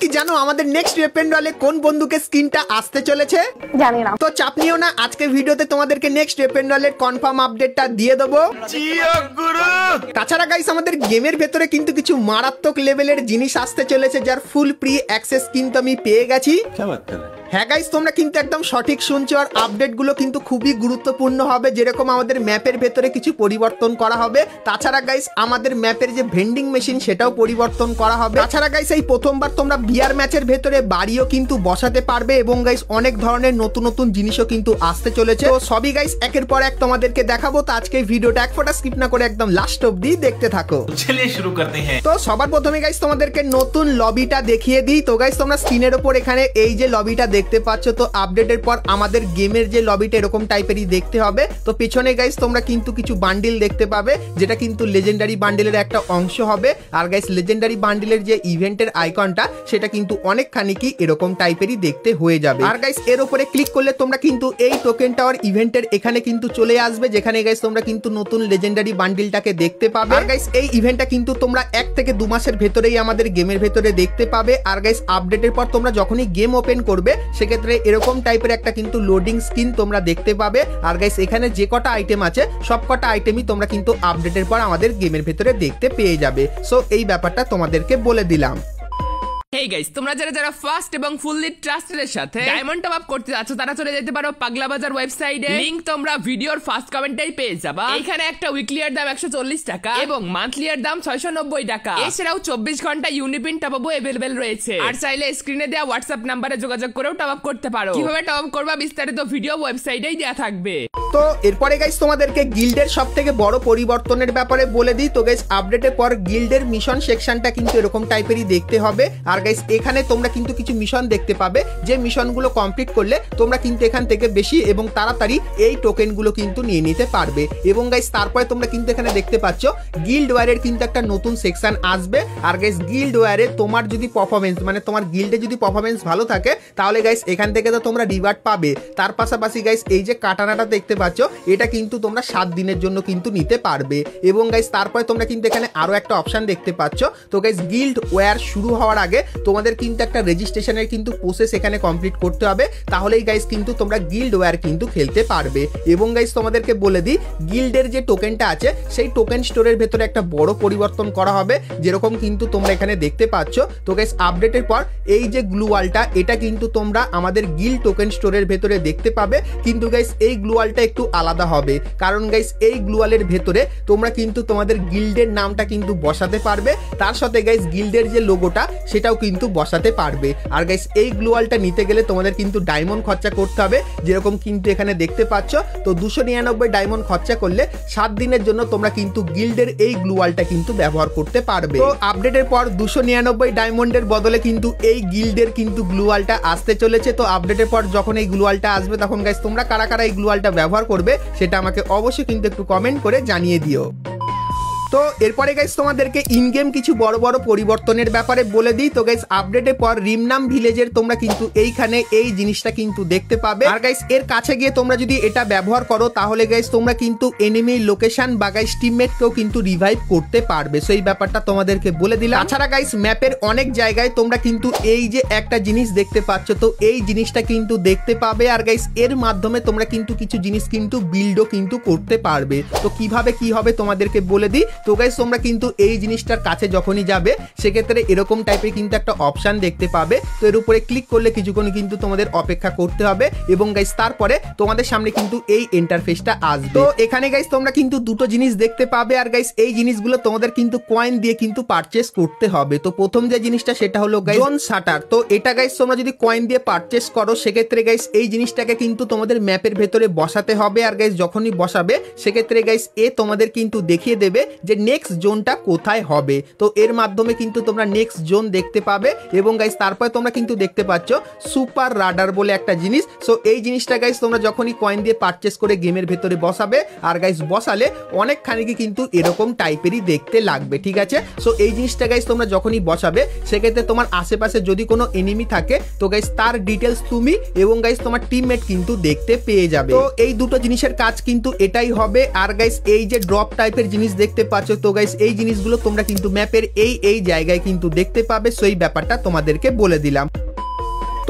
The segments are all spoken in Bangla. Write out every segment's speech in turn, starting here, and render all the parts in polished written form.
কি জানো আমাদের নেক্সট ওয়েপন রলে কোন বন্দুকের স্কিনটা আসতে চলেছে? জানি না। তো চাপ নিও না, আজকের ভিডিওতে তোমাদেরকে নেক্সট ওয়েপন রলের কনফার্ম আপডেটটা দিয়ে দেবো। তাছাড়া গাইস আমাদের গেমের ভেতরে কিন্তু কিছু মারাত্মক লেভেলের জিনিস আসতে চলেছে, যার ফুল প্রি অ্যাক্সেস কিন্তু আমি পেয়ে গেছি। হ্যাঁ গাইস, তোমরা কিন্তু একদম সঠিক শুনছো, আর আপডেটগুলো কিন্তু খুবই গুরুত্বপূর্ণ হবে। যেরকম আমাদের ম্যাপের ভেতরে কিছু পরিবর্তন করা হবে, তাছাড়া গাইস আমাদের ম্যাপের যে ভেন্ডিং মেশিন সেটাও পরিবর্তন করা হবে। তাছাড়া গাইস এই প্রথমবার তোমরা বিয়ার ম্যাচের ভেতরে বাড়িও কিন্তু বসাতে পারবে, এবং গাইস অনেক ধরনের নতুন নতুন জিনিসও কিন্তু আসতে চলেছে। তো সবই গাইস একের পর এক তোমাদেরকে দেখাবো। তো আজকে ভিডিওটা এক ফোঁটা স্কিপ না করে একদম লাস্ট অবধি দেখতে থাকো। চলিয়ে শুরু করতে হ্যাঁ। তো সবার প্রথমে গাইস তোমাদেরকে নতুন লবিটা দেখিয়ে দিই। তো গাইস তোমরা স্ক্রিনের উপর এখানে এই যে লবিটা দেখতে পাচ্ছ, তো আপডেটের পর আমাদের গেমের যে লবিটা এরকম টাইপেরই দেখতে হবে। তো পেছনে গাইস তোমরা কিন্তু কিছু বান্ডিল দেখতে পাবে, যেটা কিন্তু লেজেন্ডারি বান্ডিলের একটা অংশ হবে। আর গাইস লেজেন্ডারি বান্ডিলের যে ইভেন্টের আইকনটা সেটা কিন্তু অনেকখানি কি এরকম টাইপেরই দেখতে হয়ে যাবে। আর গাইস এর উপরে ক্লিক করলে তোমরা কিন্তু এই টোকেন টাওয়ার ইভেন্টের এখানে কিন্তু চলে আসবে, যেখানে গাইস তোমরা কিন্তু নতুন লেজেন্ডারি বান্ডিলটাকে দেখতে পাবে। আর গাইস এই ইভেন্টটা কিন্তু তোমরা 1 থেকে 2 মাসের ভেতরেই আমাদের গেমের ভেতরে দেখতে পাবে। আর গাইস আপডেটের পর তোমরা যখনই গেম ওপেন করবে সেক্ষেত্রে এরকম টাইপের একটা কিন্তু লোডিং স্ক্রিন তোমরা দেখতে পাবে। আর গাইস এখানে যে কটা আইটেম আছে সব কটা আইটেমই তোমরা কিন্তু আপডেটের পর আমাদের গেমের ভেতরে দেখতে পেয়ে যাবে। সো এই ব্যাপারটা তোমাদেরকে বলে দিলাম। হেই গাইস, তোমরা যারা ফার্স্ট এবং ফুললি ট্রাস্টেড সাথে ডায়মন্ড টপ আপ করতে যাচ্ছ তারা চলে যেতে পারো পাগলা বাজার ওয়েবসাইটে। লিংক তোমরা ভিডিওর ফার্স্ট কমেন্টেই পেয়ে যাবা। এখানে একটা উইকলি এর দাম 140 টাকা এবং মান্থলি এর দাম 690 টাকা। এছাড়াও 24 ঘন্টা ইউনিপিন টপ আপও अवेलेबल রয়েছে। আর চাইলে স্ক্রিনে দেওয়া হোয়াটসঅ্যাপ নম্বরে যোগাযোগ করেও টপ আপ করতে পারো। কিভাবে টপ আপ করবা বিস্তারিত ভিডিও ওয়েবসাইটেই দেয়া থাকবে। তো এরপরে গাইস তোমাদেরকে গিল্ডের সবথেকে বড় পরিবর্তনের ব্যাপারে বলে দিই। তো গাইস আপডেটের পর গিল্ডের মিশন সেকশনটা কিন্তু এরকম টাইপেরই দেখতে হবে। আর গাইস এখানে তোমরা কিন্তু কিছু মিশন দেখতে পাবে, যে মিশনগুলো কমপ্লিট করলে তোমরা কিন্তু এখান থেকে বেশি এবং তাড়াতাড়ি এই টোকেনগুলো কিন্তু নিয়ে নিতে পারবে। এবং গাইস তারপরে তোমরা কিন্তু এখানে দেখতে পাচ্ছ গিল্ড ওয়্যারের কিন্তু একটা নতুন সেকশন আসবে। আর গাইস গিল্ড ওয়্যারে তোমার যদি পারফরমেন্স মানে তোমার গিল্ডে যদি পারফরমেন্স ভালো থাকে তাহলে গাইস এখান থেকে তো তোমরা রিওয়ার্ড পাবে। তার পাশাপাশি গাইস এই যে কাটানাটা দেখতে পাচ্ছ এটা কিন্তু তোমরা 7 দিনের জন্য কিন্তু নিতে পারবে। এবং গাইস তারপরে তোমরা কিন্তু এখানে আরো একটা অপশন দেখতে পাচ্ছ। তো গাইস গিল্ড ওয়্যার শুরু হওয়ার আগে তোমাদের কিন্তু একটা রেজিস্ট্রেশনের কিন্তু প্রসেস এখানে কমপ্লিট করতে হবে, তাহলেই গাইস কিন্তু তোমরা গিল্ড ওয়্যার কিন্তু খেলতে পারবে। এবং গাইস তোমাদেরকে বলে দিই গিল্ডের যে টোকেনটা আছে সেই টোকেন স্টোরের ভেতরে একটা বড় পরিবর্তন করা হবে, যেরকম কিন্তু তোমরা এখানে দেখতে পাচ্ছ। তো গাইস আপডেটের পর এই যে গ্লু ওয়ালটা এটা কিন্তু তোমরা আমাদের গিল্ড টোকেন স্টোরের ভেতরে দেখতে পাবে, কিন্তু গাইস এই গ্লু ওয়ালটা একটু আলাদা হবে, কারণ গাইস এই গ্লু ওয়ালের ভেতরে তোমরা কিন্তু তোমাদের গিল্ডের নামটা কিন্তু বসাতে পারবে, তার সাথে গাইস গিল্ডের যে লোগোটা সেটাও কিন্তু বসাতে পারবে। আর গাইস এই গ্লু ওয়ালটা নিতে গেলে তোমাদের কিন্তু ডায়মন্ড খরচা করতে হবে, যেরকম কিন্তু এখানে দেখতে পাচ্ছ। তো 299 ডায়মন্ড খরচা করলে 7 দিনের জন্য তোমরা কিন্তু গিল্ডের এই গ্লু ওয়ালটা কিন্তু ব্যবহার করতে পারবে। তো আপডেটের পর 299 ডায়মন্ডের বদলে কিন্তু এই গিল্ডের কিন্তু গ্লু ওয়ালটা আসতে চলেছে। তো আপডেটের পর যখন এই গ্লু ওয়ালটা আসবে তখন গাইস তোমরা কারা কারা এই গ্লু ওয়ালটা ব্যবহার করবে সেটা আমাকে অবশ্যই কিন্তু একটু কমেন্ট করে জানিয়ে দিও। তো এরপরে গাইস তোমাদেরকে ইন গেম কিছু বড় বড় পরিবর্তনের ব্যাপারে বলে দিই। তো গাইস আপডেটের পর রিমনাম ভিলেজের তোমরা কিন্তু এইখানে এই জিনিসটা কিন্তু দেখতে পাবে। আর গাইস এর কাছে গিয়ে তোমরা যদি এটা ব্যবহার করো তাহলে গাইস তোমরা কিন্তু এনিমি লোকেশন বা গাইস টিমমেটকেও কিন্তু রিভাইভ করতে পারবে। সো এই ব্যাপারটা তোমাদেরকে বলে দিলাম। তাছাড়া গাইস ম্যাপের অনেক জায়গায় তোমরা কিন্তু এই যে একটা জিনিস দেখতে পাচ্ছ, তো এই জিনিসটা কিন্তু দেখতে পাবে। আর গাইস এর মাধ্যমে তোমরা কিন্তু কিছু জিনিস কিন্তু বিল্ডও কিন্তু করতে পারবে। তো কিভাবে কি হবে তোমাদেরকে বলে দিই। তো গাইস তোমরা কিন্তু এই জিনিসটার কাছে যখনই যাবে সেক্ষেত্রে এরকম টাইপের কিন্তু একটা অপশন দেখতে পাবে। তো এর উপরে ক্লিক করলে কিছুক্ষণ কিন্তু তোমাদের অপেক্ষা করতে হবে এবং গাইস তারপরে তোমাদের সামনে কিন্তু এই ইন্টারফেসটা আসবে। তো এখানে গাইস তোমরা কিন্তু দুটো জিনিস দেখতে পাবে। আর গাইস এই জিনিসগুলো তোমাদের কিন্তু কয়েন দিয়ে কিন্তু পারচেস করতে হবে। তো প্রথম যে জিনিসটা সেটা হলো গাইস জোন শাটার। তো এটা গাইস তোমরা যদি কয়েন দিয়ে পারচেস করো সেক্ষেত্রে গাইস এই জিনিসটাকে কিন্তু তোমাদের ম্যাপের ভেতরে বসাতে হবে। আর গাইস যখনই বসাবে সেক্ষেত্রে গাইস এ তোমাদের কিন্তু দেখিয়ে দেবে যে নেক্সট জোনটা কোথায় হবে। তো এর মাধ্যমে কিন্তু তোমরা নেক্সট জোন দেখতে পাবে। এবং গাইস তারপরে তোমরা কিন্তু দেখতে পাচ্ছ সুপার রাডার বলে একটা জিনিস। সো এই জিনিসটা গাইস তোমরা যখনই কয়েন দিয়ে পারচেস করে গেমের ভেতরে বসাবে আর গাইস বসালে অনেকখানি কিন্তু এরকম টাইপেরই দেখতে লাগবে, ঠিক আছে। সো এই জিনিসটা গাইস তোমরা যখনই বসাবে সেক্ষেত্রে তোমার আশেপাশে যদি কোনো এনিমি থাকে তো গাইস তার ডিটেলস তুমি এবং গাইস তোমার টিমমেট কিন্তু দেখতে পেয়ে যাবে। তো এই দুটো জিনিসের কাজ কিন্তু এটাই হবে। আর গাইস এই যে ড্রপ টাইপের জিনিস দেখতে পাচ্ছ। তো গাইস এই জিনিসগুলো তোমরা কিন্তু ম্যাপের এই জায়গায় কিন্তু দেখতে পাবে। সো এই ব্যাপারটা তোমাদেরকে বলে দিলাম।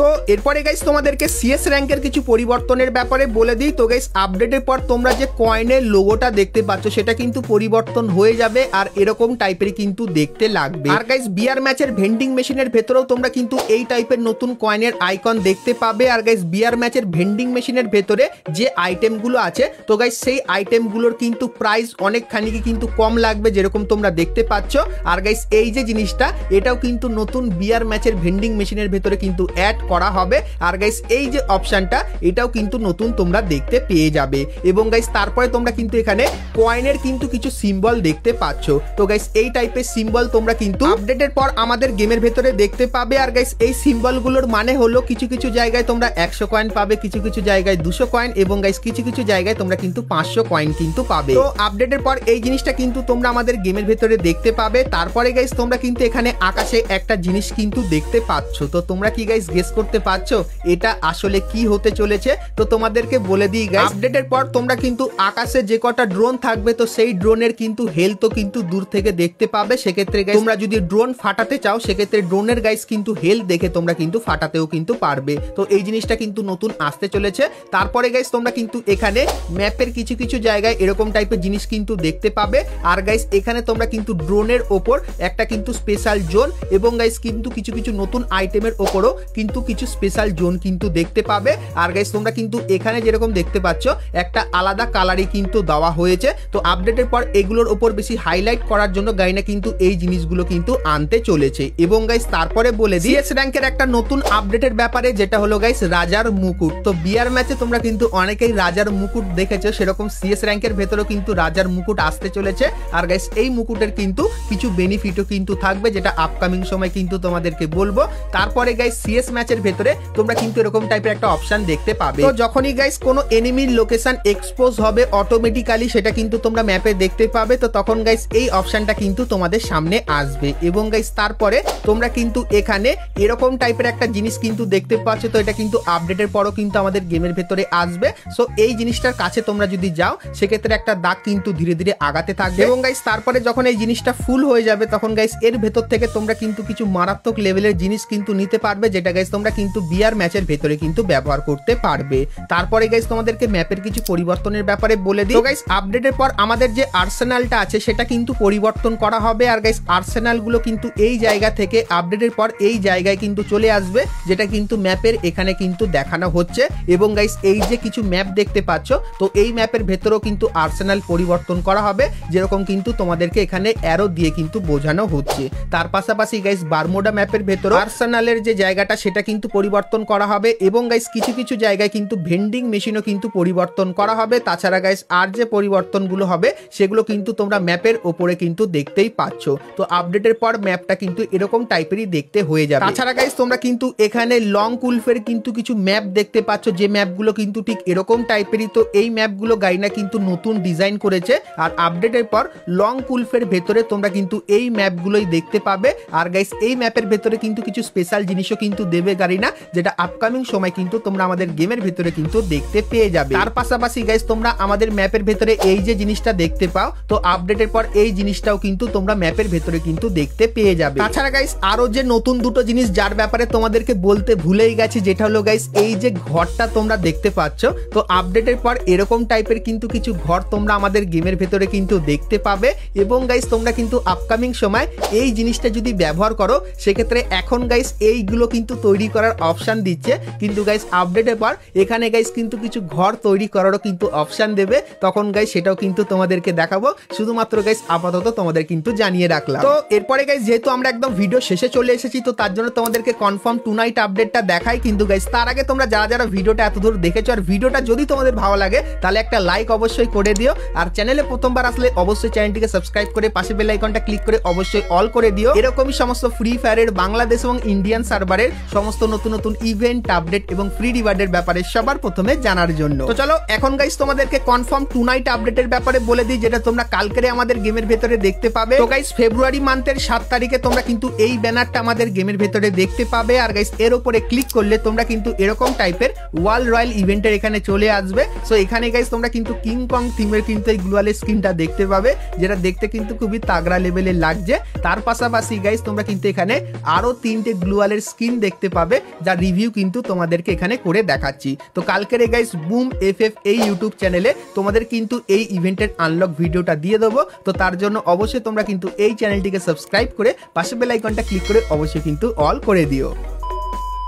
তো এরপরে গাইস তোমাদেরকে সিএস র্যাঙ্কের কিছু পরিবর্তনের ব্যাপারে বলে দিই। তো গাইস আপডেটের পর তোমরা যে কয়েনের লোগোটা দেখতে পাচ্ছ সেটা কিন্তু পরিবর্তন হয়ে যাবে আর এরকম টাইপের কিন্তু দেখতে লাগবে। আর গাইস বিয়ার ম্যাচের ভেন্ডিং মেশিনের ভেতরেও তোমরা কিন্তু এই টাইপের নতুন কয়েনের আইকন দেখতে পাবে। আর গাইস বিয়ার ম্যাচের ভেন্ডিং মেশিনের ভেতরে যে আইটেমগুলো আছে তো গাইস সেই আইটেমগুলোর কিন্তু প্রাইস অনেকখানি কিন্তু কম লাগবে যেরকম তোমরা দেখতে পাচ্ছ। আর গাইস এই যে জিনিসটা এটাও কিন্তু নতুন বিয়ার ম্যাচের ভেন্ডিং মেশিনের ভেতরে কিন্তু অ্যাড করা হবে। আর গাইস এই যে অপশনটা এটাও কিন্তু নতুন তোমরা দেখতে পেয়ে যাবে। এবং গাইস তারপরে তোমরা কিন্তু এখানে কয়েনের কিন্তু কিছু সিম্বল দেখতে পাচ্ছ। তো গাইস এই টাইপের সিম্বল তোমরা কিন্তু আপডেটের পর আমাদের গেমের ভেতরে দেখতে পাবে। আর গাইস এই সিম্বলগুলোর মানে হলো কিছু কিছু জায়গায় তোমরা 100 কয়েন পাবে, কিছু কিছু জায়গায় 200 কয়েন এবং গাইস কিছু কিছু জায়গায় তোমরা কিন্তু 500 কয়েন কিন্তু পাবে। তো আপডেটের পর এই জিনিসটা কিন্তু তোমরা আমাদের গেমের ভেতরে দেখতে পাবে। তারপরে গাইস তোমরা কিন্তু এখানে আকাশে একটা জিনিস কিন্তু দেখতে পাচ্ছ। তো তোমরা কি গাইস গেস করতে পারছো এটা আসলে কি হতে চলেছে? তো তোমাদেরকে বলে দিই গাইস আপডেটের পর তোমরা কিন্তু আকাশে যে কটা ড্রোন থাকবে তো সেই ড্রোনের কিন্তু হেলথও কিন্তু দূর থেকে দেখতে পাবে। সেক্ষেত্রে গাইস তোমরা যদি ড্রোন ফাটাতে চাও সেক্ষেত্রে ড্রোনের গাইস কিন্তু হেলথ দেখে তোমরা কিন্তু ফাটাতেও কিন্তু পারবে। তো এই জিনিসটা কিন্তু নতুন আসতে চলেছে। তারপরে গাইস তোমরা কিন্তু এখানে ম্যাপের কিছু কিছু জায়গায় এরকম টাইপের জিনিস কিন্তু দেখতে পাবে। আর গাইস এখানে তোমরা কিন্তু ড্রোনের ওপর একটা কিন্তু স্পেশাল জোন এবং গাইস কিন্তু কিছু কিছু নতুন আইটেমের ওপরও কিন্তু কিছু স্পেশাল জোন কিন্তু দেখতে পাবে। আর গাইস তোমরা কিন্তু এখানে যেরকম দেখতে পাচ্ছ একটা আলাদা কালারই কিন্তু দেওয়া হয়েছে। তো আপডেটের পর এগুলোর উপর বেশি হাইলাইট করার জন্য গাইনা কিন্তু এই জিনিসগুলো কিন্তু আনতে চলেছে। এবং গাইস তারপরে বলে দিই সিএস র্যাঙ্কের একটা নতুন আপডেটের ব্যাপারে যেটা হলো গাইস রাজার মুকুট। তো বিয়ার ম্যাচে তোমরা কিন্তু অনেকেই রাজার মুকুট দেখেছো, সেরকম সিএস র্যাঙ্কের ভেতরেও কিন্তু রাজার মুকুট আসতে চলেছে। আর গাইস এই মুকুটের কিন্তু কিছু বেনিফিটও কিন্তু থাকবে যেটা আপকামিং সময় কিন্তু তোমাদেরকে বলবো। তারপরে গাইস সিএস ম্যাচের ভেতরে তোমরা কিন্তু এরকম টাইপের একটা অপশন দেখতে পাবে। তো যখনই গাইস কোনো এনিমির লোকেশন এক্সপোজ হবে অটোমেটিক্যালি সেটা কিন্তু তোমরা ম্যাপে দেখতে পাবে। তো তখন গাইস এই অপশনটা কিন্তু তোমাদের সামনে আসবে। এবং গাইস তারপরে তোমরা কিন্তু এখানে এরকম টাইপের একটা জিনিস কিন্তু দেখতে পাচ্ছ। তো এটা কিন্তু আপডেটের পরও কিন্তু আমাদের গেমের ভেতরে আসবে। সো এই জিনিসটার কাছে তোমরা যদি যাও সেক্ষেত্রে একটা দাগ কিন্তু ধীরে ধীরে আগাতে থাকবে। এবং গাইস তারপরে যখন এই জিনিসটা ফুল হয়ে যাবে তখন গাইস এর ভেতর থেকে তোমরা কিন্তু কিছু মারাত্মক লেভেলের জিনিস কিন্তু নিতে পারবে যেটা গাইস তোমরা কিন্তু বিয়ার ম্যাচের ভেতরে কিন্তু ব্যবহার করতে পারবে। তারপরে গাইস তোমাদেরকে ম্যাপের কিছু পরিবর্তনের ব্যাপারে বলে দিই। তো গাইস আপডেটের পর আমাদের যে আর্সেনালটা আছে সেটা কিন্তু পরিবর্তন করা হবে। আর গাইস আর্সেনালগুলো কিন্তু এই জায়গা থেকে আপডেটের পর এই জায়গায় কিন্তু চলে আসবে যেটা কিন্তু ম্যাপের এখানে কিন্তু দেখানো হচ্ছে। এবং গাইস এই যে কিছু ম্যাপ দেখতে পাচ্ছ তো এই ম্যাপের ভেতরেও কিন্তু আর্সেনাল পরিবর্তন করা হবে যেরকম কিন্তু তোমাদেরকে এখানে অ্যারো দিয়ে কিন্তু বোঝানো হচ্ছে। তার পাশাপাশি গাইস বারমুডা ম্যাপের ভেতরে আর্সেনালের যে জায়গাটা সেটা কিন্তু পরিবর্তন করা হবে। এবং গাইস কিছু কিছু জায়গায় কিন্তু ভেন্ডিং মেশিনও কিন্তু পরিবর্তন করা হবে। তাছাড়া গাইস আর যে পরিবর্তনগুলো হবে সেগুলো কিন্তু তোমরা ম্যাপের ওপরে কিন্তু দেখতেই পাচ্ছ। তো আপডেটের পর ম্যাপটা কিন্তু এরকম টাইপেরই দেখতে হয়ে যাবে। তাছাড়া গাইস তোমরা কিন্তু এখানে লং কুলফের কিন্তু কিছু ম্যাপ দেখতে পাচ্ছ যে ম্যাপগুলো কিন্তু ঠিক এরকম টাইপেরই। তো এই ম্যাপগুলো গাইনা কিন্তু নতুন ডিজাইন করেছে। আর আপডেটের পর লং কুলফের ভেতরে তোমরা কিন্তু এই ম্যাপগুলোই দেখতে পাবে। আর গাইস এই ম্যাপের ভেতরে কিন্তু কিছু স্পেশাল জিনিসও কিন্তু দেবে গাইনা যেটা আপকামিং সময় কিন্তু তোমরা আমাদের গেমের ভেতরে কিন্তু দেখতে পেয়ে যাবে। তার পাশাপাশি গাইস তোমরা আমাদের ম্যাপের ভেতরে এই যে জিনিসটা দেখতে পাও তো আপডেটের পর এই জিনিসটাও কিন্তু তোমরা ম্যাপের ভেতরে কিন্তু দেখতে পেয়ে যাবে। তাছাড়া গাইস আরো যে নতুন দুটো জিনিস যার ব্যাপারে তোমাদেরকে বলতে ভুলেই গেছি যেটা হলো গাইস এই যে ঘরটা তোমরা দেখতে পাচ্ছ তো আপডেটের পর এরকম টাইপের কিন্তু কিছু ঘর তোমরা আমাদের গেমের ভেতরে কিন্তু দেখতে পাবে। এবং গাইস তোমরা কিন্তু আপকামিং সময় এই জিনিসটা যদি ব্যবহার করো সেক্ষেত্রে এখন গাইস এইগুলো কিন্তু তৈরি করার অপশন দিচ্ছে কিন্তু গাইস আপডেটের পর এখানে গাইস কিন্তু কিছু ঘর তৈরি করারও কিন্তু অপশন দেবে। তখন গাইস সেটাও কিন্তু তোমাদেরকে দেখাবো। শুধুমাত্র গাইস আপাতত তোমাদের কিন্তু জানিয়ে রাখলাম। তো এরপরে গাইস যেহেতু আমরা একদম ভিডিও শেষে চলে এসেছি তো তার জন্য তোমাদেরকে কনফার্ম টু নাইট আপডেটটা দেখাই। কিন্তু গাইস তার আগে তোমরা যারা যারা ভিডিওটা এত দূর দেখেছো আর ভিডিওটা যদি তোমাদের ভালো লাগে তাহলে একটা লাইক অবশ্যই করে দিও। আর চ্যানেলে প্রথমবার আসলে অবশ্যই চ্যানেলটিকে সাবস্ক্রাইব করে পাশে বেল আইকনটা ক্লিক করে অবশ্যই অল করে দিও। এরকমই সমস্ত ফ্রি ফায়ারের বাংলাদেশ এবং ইন্ডিয়ান সার্ভারের সমস্ত সমস্ত নতুন নতুন ইভেন্ট আপডেট এবং ফ্রি রিওয়ার্ডের ব্যাপারে সবার প্রথমে জানার জন্য। তো চলো এখন গাইস তোমাদেরকে কনফার্ম টু নাইট আপডেটের ব্যাপারে বলে দিই, যেটা তোমরা কালকে আমাদের গেমের ভেতরে দেখতে পাবে। তো গাইস ফেব্রুয়ারি মান্থের 7 তারিখে তোমরা কিন্তু এই ব্যানারটা আমাদের গেমের ভেতরে দেখতে পাবে। আর গাইস এর উপরে ক্লিক করলে তোমরা কিন্তু এরকম টাইপের ওয়ার্ল্ড রয়্যাল ইভেন্টের এখানে চলে আসবে। সো এখানে গাইস তোমরা কিন্তু কিং কং থিমের কিন্তু এই গ্লোয়ালের স্কিনটা দেখতে পাবে, যেটা দেখতে কিন্তু খুবই তাগড়া লেভেলের লাগছে। তার পাশাপাশি গাইস তোমরা কিন্তু এখানে আরো 3টে গ্লোয়ালের স্কিন দেখতে পাবে, যার রিভিউ কিন্তু তোমাদেরকে এখানে করে দেখাচ্ছি। তো কালকের গাইস বুম এফএফ এই ইউটিউব চ্যানেলে তোমাদের কিন্তু এই ইভেন্টের আনলক ভিডিওটা দিয়ে দেবো। তো তার জন্য অবশ্যই তোমরা কিন্তু এই চ্যানেলটিকে সাবস্ক্রাইব করে পাশে বেল আইকনটা ক্লিক করে অবশ্যই কিন্তু অল করে দিও।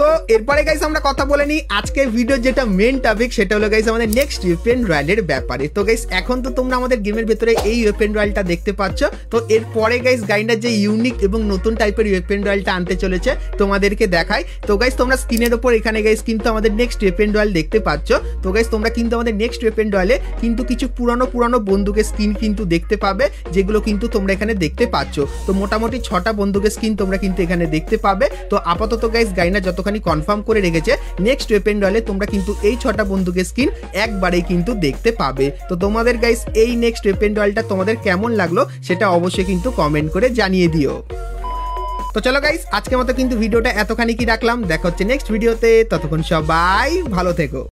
তো এরপরে গাইস আমরা কথা বলে নিই আজকের ভিডিও যেটা মেন টপিক, সেটা হলো গাইস আমাদের নেক্সট ওয়েপেন রয়্যালের ব্যাপারে। তো গাইস এখন তো তোমরা আমাদের গেমের ভেতরে এই ওয়েপেন রয়্যালটা দেখতে পাচ্ছ। তো এরপরে গাইস গাইন্ডার যে ইউনিক এবং নতুন টাইপের ওয়েপেন রয়্যালটা আনতে চলেছে তোমাদেরকে দেখাই। তো গাইস তোমরা স্ক্রিনের উপর এখানে গাইস কিন্তু আমাদের নেক্সট ওয়েপেন রয়্যাল দেখতে পাচ্ছ। তো গাইস তোমরা কিন্তু আমাদের নেক্সট ওয়েপেন রয়্যালে কিন্তু কিছু পুরানো বন্দুকের স্কিন কিন্তু দেখতে পাবে, যেগুলো কিন্তু তোমরা এখানে দেখতে পাচ্ছ। তো মোটামুটি 6টা বন্দুকের স্কিন তোমরা কিন্তু এখানে দেখতে পাবে। তো আপাতত গাইস গাইন্ডার যতখানি কনফার্ম করে রেখেছে নেক্সট ওয়েপেন রয়্যালে তোমরা কিন্তু এই 6টা বন্দুকের স্কিন একবারেই কিন্তু দেখতে পাবে। তো তোমাদের গাইস এই নেক্সট ওয়েপেন রয়্যালটা তোমাদের কেমন লাগলো সেটা অবশ্যই কিন্তু কমেন্ট করে জানিয়ে দিও। তো চলো গাইস আজকের মতো কিন্তু ভিডিওটা এতখানি কি রাখলাম, দেখা হচ্ছে নেক্সট ভিডিওতে। ততক্ষণ সবাই ভালো থেকো।